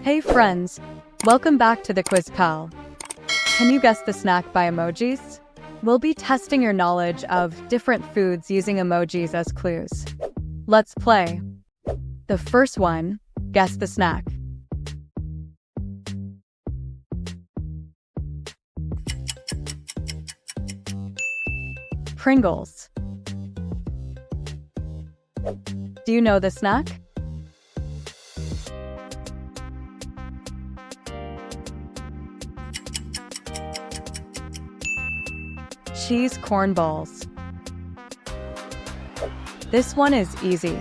Hey friends, welcome back to the Quiz Pal. Can you guess the snack by emojis? We'll be testing your knowledge of different foods using emojis as clues. Let's play. The first one, guess the snack. Pringles. Do you know the snack? Cheese corn balls. This one is easy.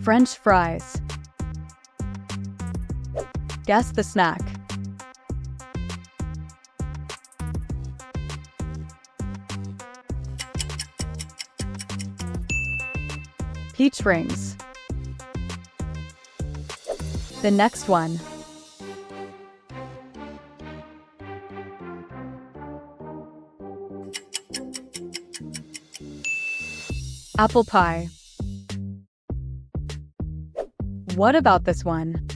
French fries. Guess the snack. Peach rings. The next one. Apple pie. What about this one?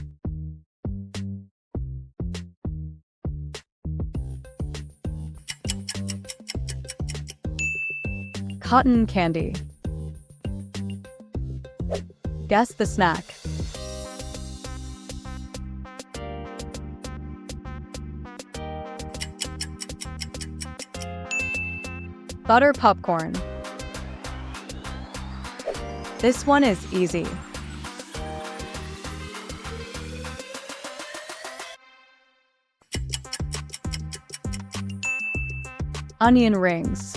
Cotton candy. Guess the snack. Butter popcorn. This one is easy. Onion rings.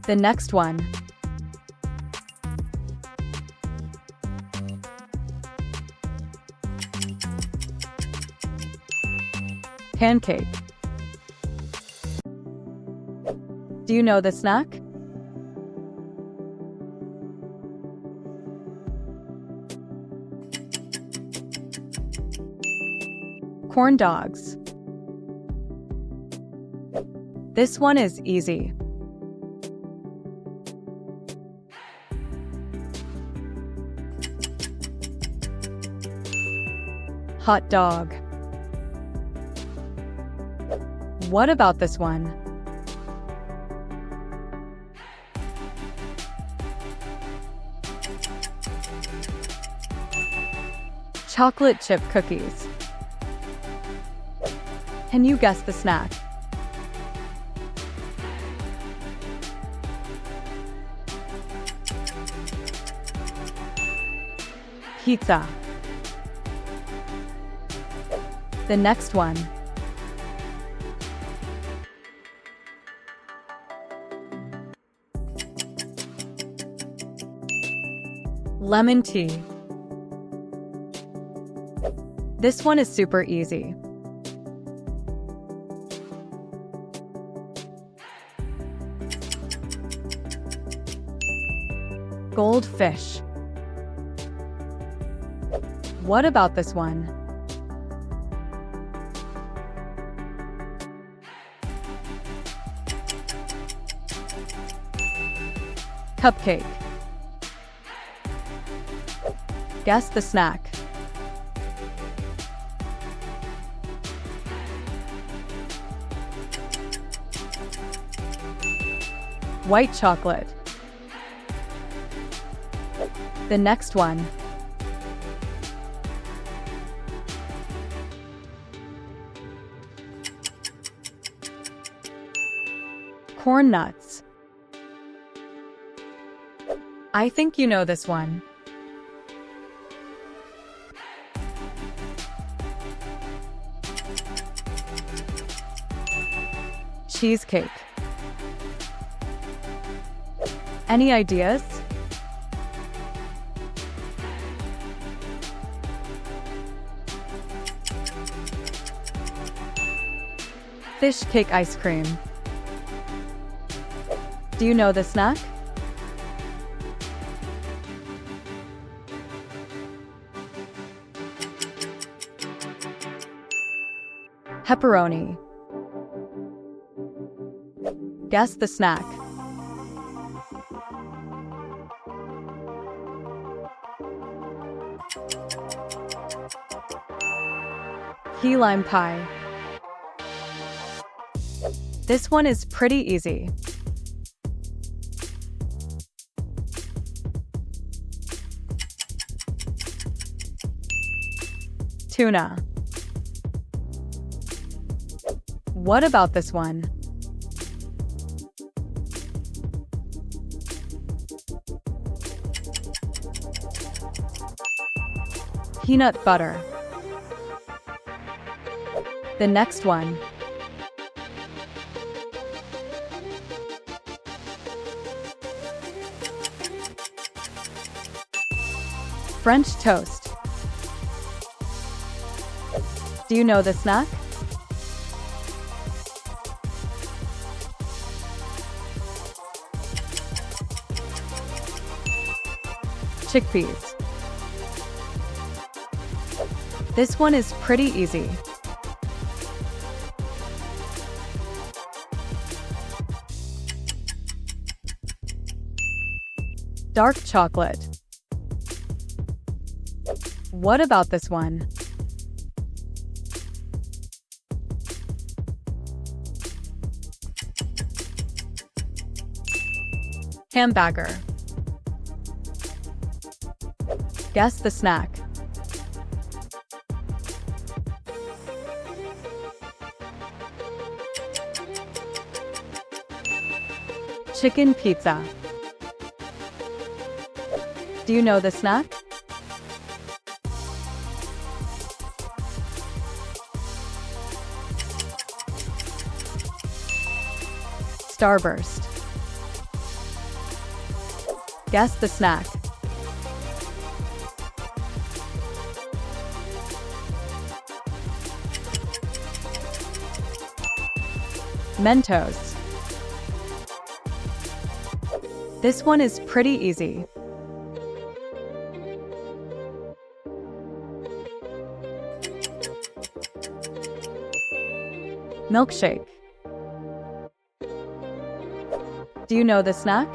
The next one. Pancake. Do you know the snack? Corn dogs. This one is easy. Hot dog. What about this one? Chocolate chip cookies. Can you guess the snack? Pizza. The next one. Lemon tea. This one is super easy. Goldfish. What about this one? Cupcake. Guess the snack. White chocolate. The next one. Corn nuts. I think you know this one. Cheesecake. Any ideas? Fish cake ice cream. Do you know the snack? Pepperoni. Guess the snack. Key lime pie. This one is pretty easy. Tuna. What about this one? Peanut butter. The next one. French toast. Do you know the snack? Chickpeas. This one is pretty easy. Dark chocolate. What about this one? Hamburger. Guess the snack. Chicken pizza. Do you know the snack? Starburst. Guess the snack. Mentos. This one is pretty easy. Milkshake. Do you know the snack?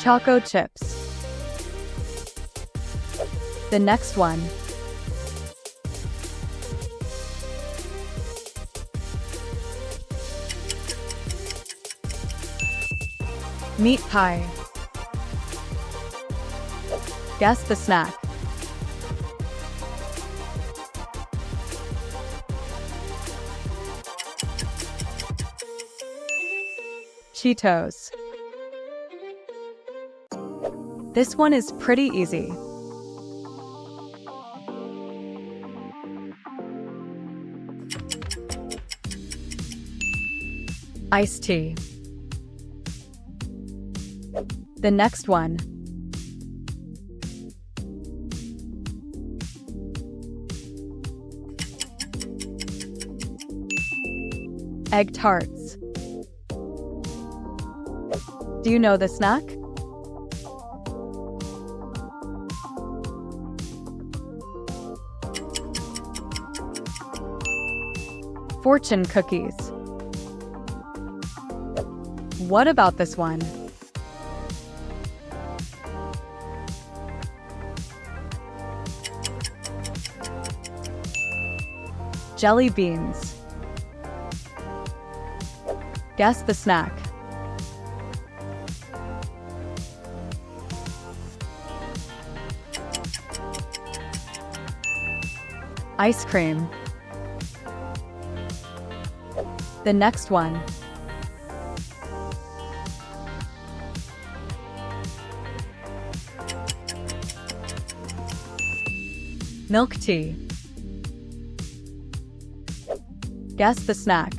Choco chips. The next one. Meat pie. Guess the snack. Cheetos. This one is pretty easy. Iced tea. The next one. Egg tarts. Do you know the snack? Fortune cookies. What about this one? Jelly beans. Guess the snack. Ice cream. The next one. Milk tea. Guess the snack.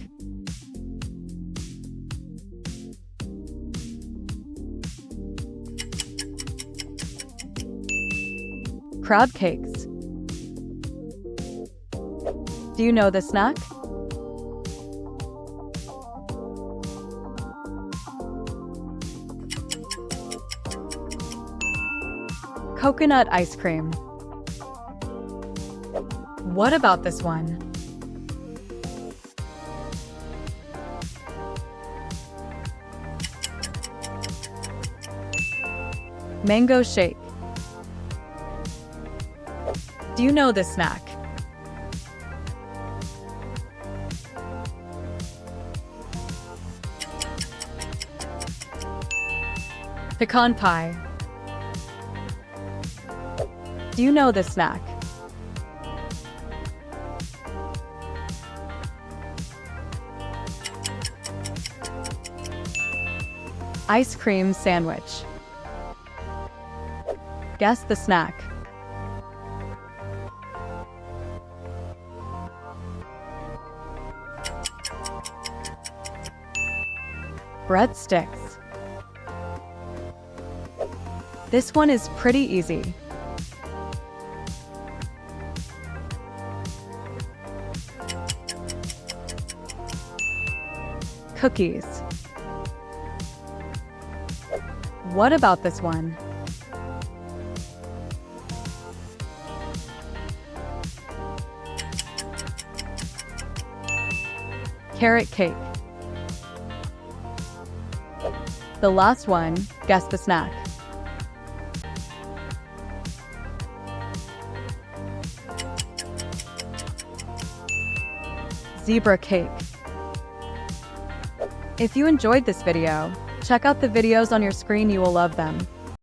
Crab cakes. Do you know the snack? Coconut ice cream. What about this one? Mango shake. Do you know this snack? Pecan pie. Do you know this snack? Ice cream sandwich. Guess the snack. Breadsticks. This one is pretty easy. Cookies. What about this one? Carrot cake. The last one, guess the snack. Zebra cake. If you enjoyed this video, check out the videos on your screen, you will love them.